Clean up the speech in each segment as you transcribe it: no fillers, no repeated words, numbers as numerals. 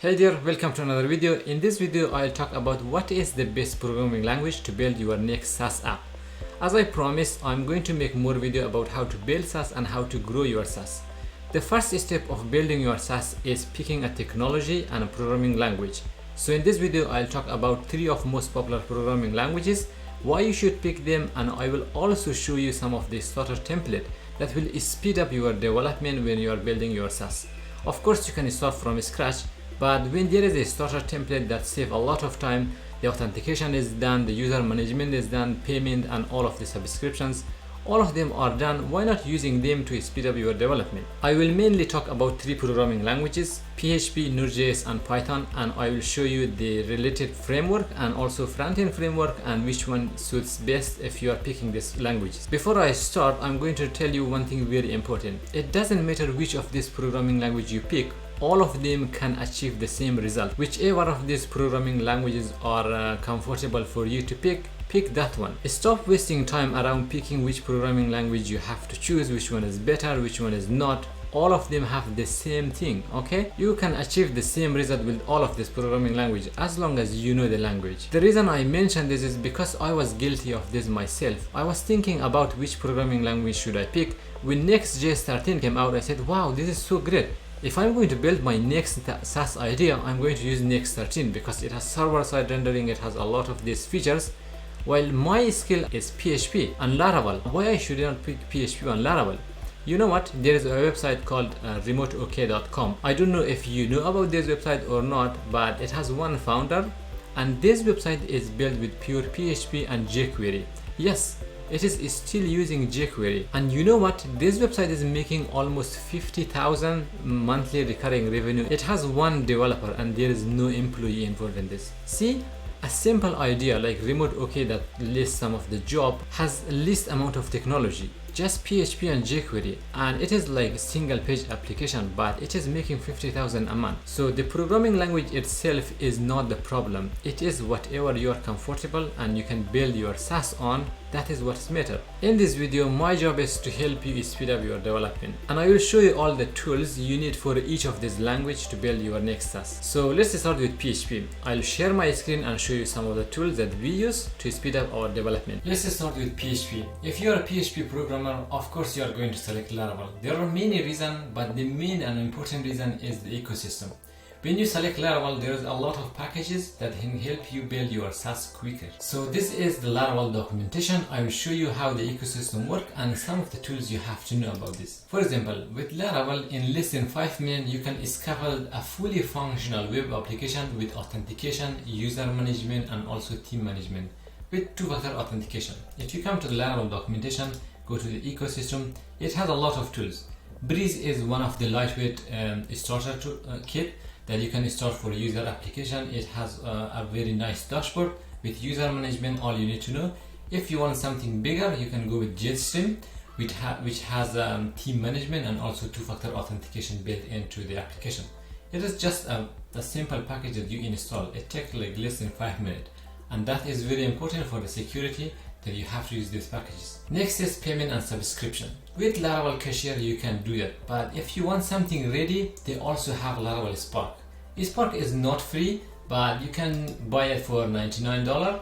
Hey there, welcome to another video. In this video, I'll talk about what is the best programming language to build your next SaaS app. As I promised, I'm going to make more video about how to build SaaS and how to grow your SaaS. The first step of building your SaaS is picking a technology and a programming language. So in this video, I'll talk about 3 of most popular programming languages, why you should pick them, and I will also show you some of the starter template that will speed up your development when you are building your SaaS. Of course, you can start from scratch, but when there is a starter template that saves a lot of time, the authentication is done, the user management is done, payment and all of the subscriptions, all of them are done. Why not using them to speed up your development? I will mainly talk about 3 programming languages, PHP, Node.js and Python, and I will show you the related framework and also front-end framework and which one suits best if you are picking these languages. Before I start, I'm going to tell you one thing very important. It doesn't matter which of these programming language you pick, all of them can achieve the same result. Whichever of these programming languages are comfortable for you to pick that one. Stop wasting time around picking which programming language you have to choose, which one is better, which one is not. All of them have the same thing, okay? You can achieve the same result with all of this programming language as long as you know the language. The reason I mention this is because I was guilty of this myself. I was thinking about which programming language should I pick. When Next.js 13 came out, I said, wow, this is so great. If I'm going to build my next SaaS idea, I'm going to use Next 13 because it has server-side rendering, it has a lot of these features. While my skill is PHP and Laravel, why I should not pick PHP and Laravel? You know what? There is a website called remoteok.com. I don't know if you know about this website or not, but it has one founder, and this website is built with pure PHP and jQuery. Yes, it is still using jQuery, and you know what, this website is making almost 50,000 monthly recurring revenue. It has one developer and there is no employee involved in this. See, a simple idea like remoteok that lists some of the job has least amount of technology, just PHP and jQuery, and it is like a single page application, but it is making 50,000 a month. So the programming language itself is not the problem. It is whatever you are comfortable and you can build your SaaS on. That is what's matter. In this video, my job is to help you speed up your development, and I will show you all the tools you need for each of these languages to build your next SaaS. So let's start with PHP. I'll share my screen and show you some of the tools that we use to speed up our development. Let's start with PHP. If you are a PHP programmer, of course you are going to select Laravel. There are many reasons, but the main and important reason is the ecosystem. When you select Laravel, there is a lot of packages that can help you build your SaaS quicker. So this is the Laravel documentation. I will show you how the ecosystem works and some of the tools you have to know about this. For example, with Laravel, in less than 5 minutes, you can scaffold a fully functional web application with authentication, user management, and also team management with 2-factor authentication. If you come to the Laravel documentation, go to the ecosystem, it has a lot of tools. Breeze is one of the lightweight starter kit that you can install for a user application. It has a very nice dashboard with user management, all you need to know. If you want something bigger, you can go with Jetstream, which has team management and also 2-factor authentication built into the application. It is just a simple package that you install. It takes like less than 5 minutes, and that is very important for the security that you have to use these packages. Next is payment and subscription. With Laravel Cashier you can do that, but if you want something ready, they also have Laravel Spark. Spark is not free, but you can buy it for $99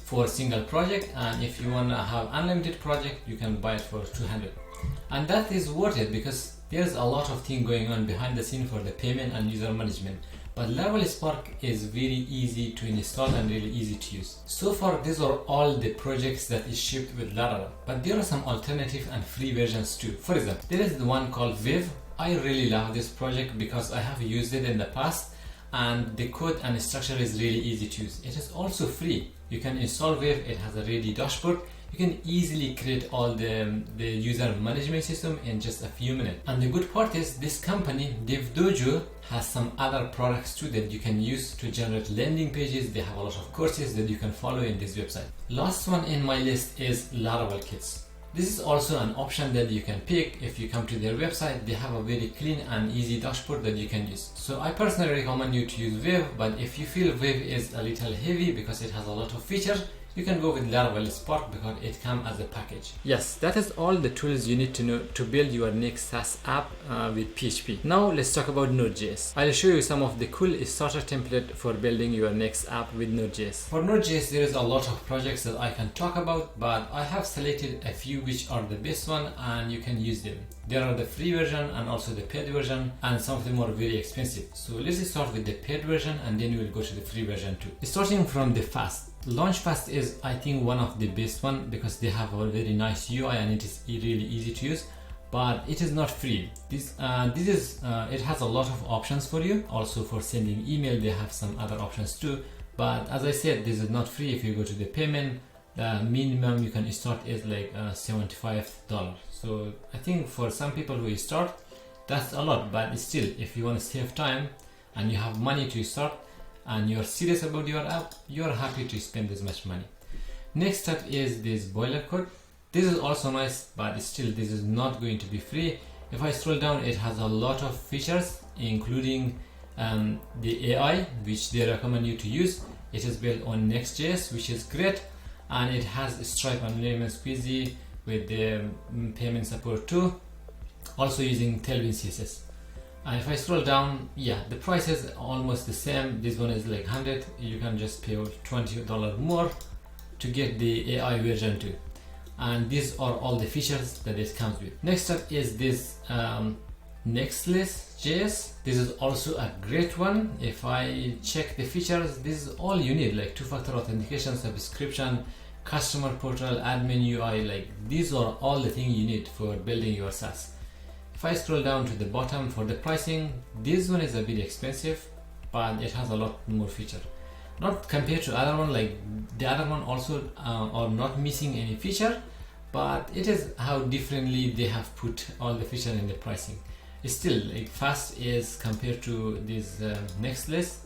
for a single project, and if you want to have unlimited project, you can buy it for $200. And that is worth it because there's a lot of things going on behind the scene for the payment and user management. But Laravel Spark is very easy to install and really easy to use. So far, these are all the projects that is shipped with Laravel, but there are some alternative and free versions too. For example, there is the one called Viv. I really love this project because I have used it in the past, and the code and structure is really easy to use. It is also free. You can install Viv. It has a ready dashboard. You can easily create all the user management system in just a few minutes. And the good part is this company, DevDojo, has some other products too that you can use to generate landing pages. They have a lot of courses that you can follow in this website. Last one in my list is Laravel Kits. This is also an option that you can pick. If you come to their website, they have a very clean and easy dashboard that you can use. So I personally recommend you to use Viv, but if you feel Viv is a little heavy because it has a lot of features, you can go with Laravel Spark because it comes as a package. Yes, that is all the tools you need to know to build your next SaaS app with PHP. Now let's talk about Node.js. I'll show you some of the cool starter template for building your next app with Node.js. For Node.js, there is a lot of projects that I can talk about, but I have selected a few which are the best one and you can use them. There are the free version and also the paid version, and some of them are very expensive. So let's start with the paid version and then we'll go to the free version too. Starting from the fast. Launchfast is, I think, one of the best one because they have a very nice UI and it is really easy to use, but it is not free. It has a lot of options for you. Also for sending email, they have some other options too, but as I said, this is not free. If you go to the payment, the minimum you can start is like $75. So I think for some people who start, that's a lot, but still, if you want to save time and you have money to start and you're serious about your app, you're happy to spend this much money. Next up is this boiler code. This is also nice, but still this is not going to be free. If I scroll down, it has a lot of features, including the AI, which they recommend you to use. It is built on Next.js, which is great, and it has Stripe and Lemon Squeezy with the payment support too, also using Tailwind CSS. And if I scroll down, yeah, the price is almost the same. This one is like 100. You can just pay $20 more to get the AI version too. And these are all the features that it comes with. Next up is this Next.js. This is also a great one. If I check the features, this is all you need, like two-factor authentication, subscription, customer portal, admin UI. Like these are all the things you need for building your SaaS. If I scroll down to the bottom for the pricing, this one is a bit expensive, but it has a lot more feature. Not compared to other one, like the other one also are not missing any feature, but it is how differently they have put all the feature in the pricing. It's still like fast is compared to this next list,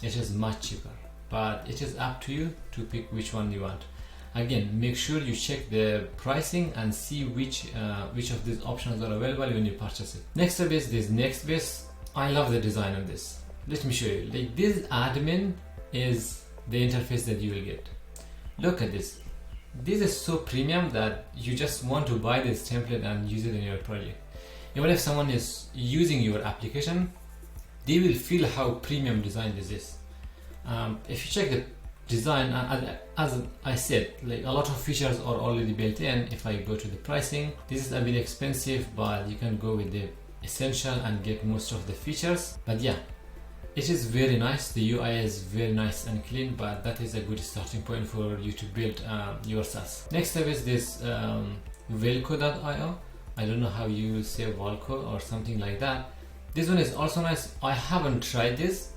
it is much cheaper, but it is up to you to pick which one you want. Again, make sure you check the pricing and see which of these options are available when you purchase it. Next up is this Next.js. I love the design of this. Let me show you. Like this admin is the interface that you will get. Look at this. This is so premium that you just want to buy this template and use it in your project. Even if someone is using your application, they will feel how premium design this is. If you check the design, as I said, like a lot of features are already built in. If I go to the pricing, this is a bit expensive, but you can go with the essential and get most of the features. But yeah, it is very nice. The UI is very nice and clean, but that is a good starting point for you to build your SaaS. Next up is this Velco.io. I don't know how you say Volco or something like that. This one is also nice. I haven't tried this.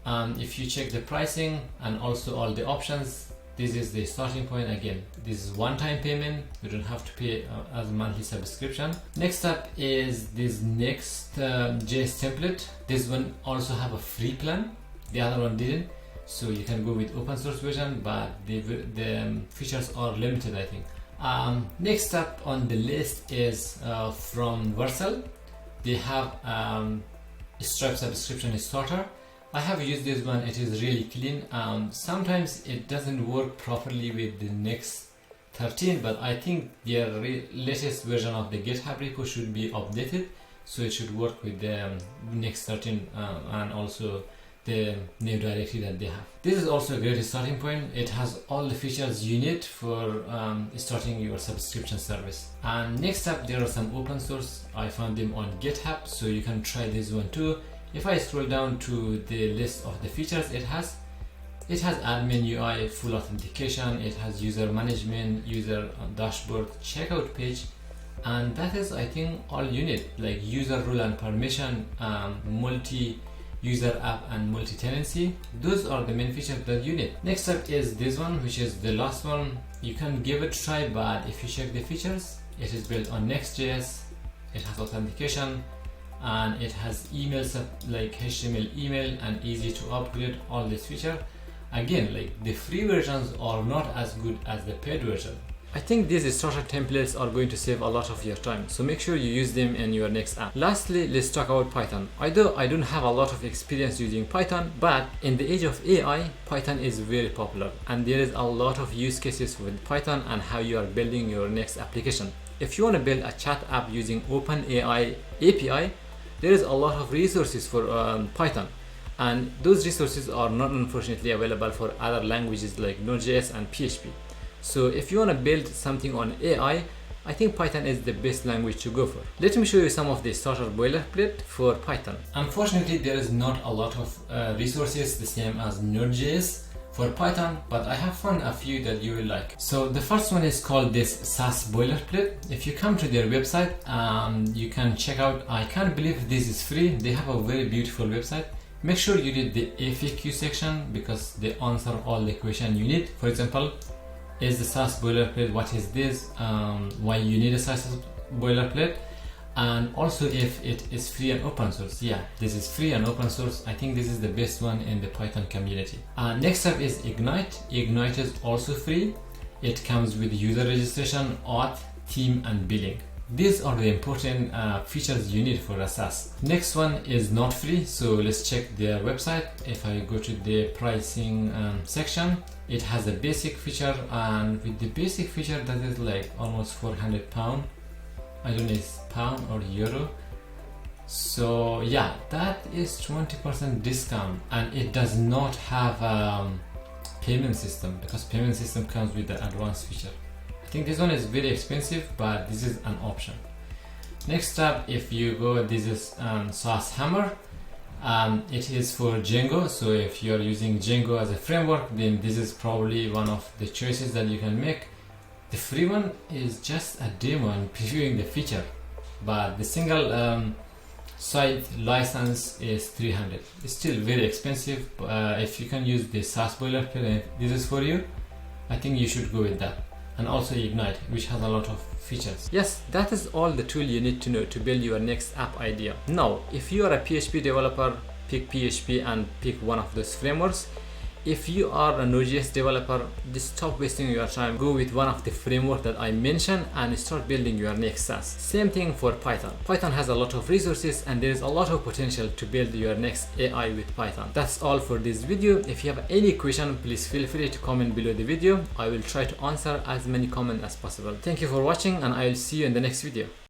If you check the pricing and also all the options, this is the starting point. Again, this is one-time payment. You don't have to pay as a monthly subscription. Next up is this Next.js template. This one also have a free plan. The other one didn't. So you can go with open source version, but the features are limited, I think. Next up on the list is from Vercel. They have Stripe subscription starter. I have used this one. It is really clean. Sometimes it doesn't work properly with the Next 13, but I think their latest version of the GitHub repo should be updated, so it should work with the Next 13 and also the new directory that they have. This is also a great starting point. It has all the features you need for starting your subscription service. And next up, there are some open source. I found them on GitHub, so you can try this one too. If I scroll down to the list of the features it has admin UI, full authentication, it has user management, user dashboard, checkout page, and that is, I think, all you need, like user role and permission, multi-user app and multi-tenancy. Those are the main features that you need. Next up is this one, which is the last one. You can give it a try, but if you check the features, it is built on Next.js, it has authentication, and it has emails like HTML email and easy to upgrade. All this feature, again, like the free versions are not as good as the paid version. I think these starter templates are going to save a lot of your time, so make sure you use them in your next app. Lastly, let's talk about Python. Although I don't have a lot of experience using Python, but in the age of AI, Python is very popular and there is a lot of use cases with Python and how you are building your next application. If you want to build a chat app using OpenAI API, there is a lot of resources for Python, and those resources are not unfortunately available for other languages like Node.js and PHP. So if you want to build something on AI, I think Python is the best language to go for. Let me show you some of the starter boilerplate for Python. Unfortunately, there is not a lot of resources the same as Node.js for Python, but I have found a few that you will like. So the first one is called this SaaS boilerplate. If you come to their website, you can check out. I can't believe this is free. They have a very beautiful website. Make sure you read the FAQ section because they answer all the questions you need. For example, is the SaaS boilerplate, what is this, why you need a SaaS boilerplate, and also if it is free and open source. Yeah, this is free and open source. I think this is the best one in the Python community. Next up is Ignite. Ignite is also free. It comes with user registration, auth, theme, and billing. These are the important features you need for a SaaS. Next one is not free, so let's check their website. If I go to the pricing section, it has a basic feature, and with the basic feature that is like almost £400. I don't know if it's pound or euro. So yeah, that is 20% discount, and it does not have payment system because payment system comes with the advanced feature. I think this one is very expensive, but this is an option. Next up, if you go, this is SaaS Hammer. It is for Django, so if you're using Django as a framework, then this is probably one of the choices that you can make. The free one is just a demo and previewing the feature, but the single site license is 300. It's still very expensive. If you can use the SaaS boilerplate and this is for you, I think you should go with that. And also Ignite, which has a lot of features. Yes, that is all the tool you need to know to build your next app idea. Now, if you are a PHP developer, pick PHP and pick one of those frameworks. If you are a Node.js developer, just stop wasting your time. Go with one of the frameworks that I mentioned and start building your next SaaS. Same thing for Python. Python has a lot of resources and there is a lot of potential to build your next AI with Python. That's all for this video. If you have any question, please feel free to comment below the video. I will try to answer as many comments as possible. Thank you for watching, and I will see you in the next video.